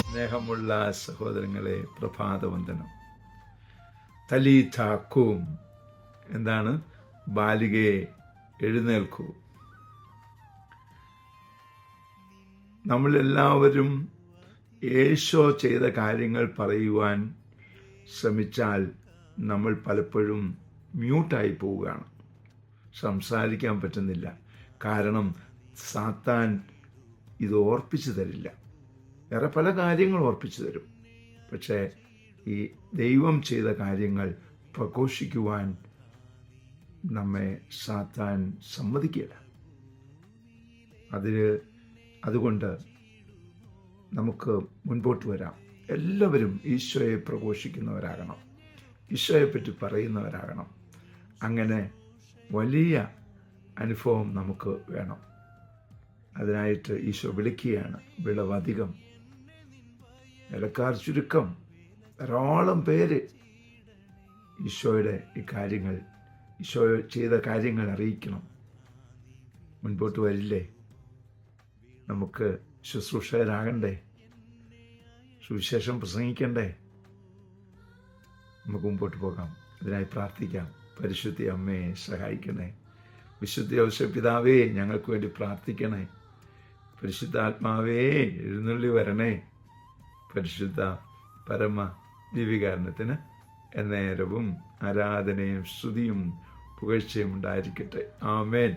സ്നേഹമുള്ള സഹോദരങ്ങളെ, പ്രഭാതവന്ദനം. തലീഥ കൂം, എന്താണ്? ബാലികയെ എഴുന്നേൽക്കൂ. നമ്മളെല്ലാവരും യേശോ ചെയ്ത കാര്യങ്ങൾ പറയുവാൻ ശ്രമിച്ചാൽ നമ്മൾ പലപ്പോഴും മ്യൂട്ടായി പോവുകയാണ്, സംസാരിക്കാൻ പറ്റുന്നില്ല. കാരണം സാത്താൻ ഇത് ഓർപ്പിച്ചു തരില്ല. വേറെ പല കാര്യങ്ങൾ ഓർപ്പിച്ചു തരും, പക്ഷേ ഈ ദൈവം ചെയ്ത കാര്യങ്ങൾ പ്രഘോഷിക്കുവാൻ നമ്മെ സാത്താൻ സമ്മതിക്കില്ല. അതുകൊണ്ട് നമുക്ക് മുൻപോട്ട് വരാം. എല്ലാവരും ഈശോയെ പ്രഘോഷിക്കുന്നവരാകണം, ഈശോയെപ്പറ്റി പറയുന്നവരാകണം. അങ്ങനെ വലിയ അനുഭവം നമുക്ക് വേണം. അതിനായിട്ട് ഈശോ വിളിക്കുകയാണ്. വിളവധികം, ഇലക്കാർ ചുരുക്കം. ധാരാളം പേര് ഈശോയുടെ ഈശോ ചെയ്ത കാര്യങ്ങൾ അറിയിക്കണം. മുൻപോട്ട് വരില്ലേ? നമുക്ക് ശുശ്രൂഷകരാകണ്ടേ? സുവിശേഷം പ്രസംഗിക്കണ്ടേ? നമുക്ക് മുമ്പോട്ട് പോകാം. അതിനായി പ്രാർത്ഥിക്കാം. പരിശുദ്ധ അമ്മയെ സഹായിക്കണേ. വിശുദ്ധ ഔസേപ്പ് പിതാവേ, ഞങ്ങൾക്ക് വേണ്ടി പ്രാർത്ഥിക്കണേ. പരിശുദ്ധാത്മാവേ, എഴുന്നള്ളി വരണേ. പരിശുദ്ധ പരമ ദിവ്യകാരുണ്യത്തിന് എന്നേരവും ആരാധനയും സ്തുതിയും പുകഴ്ചയും ഉണ്ടായിരിക്കട്ടെ. ആമേൻ.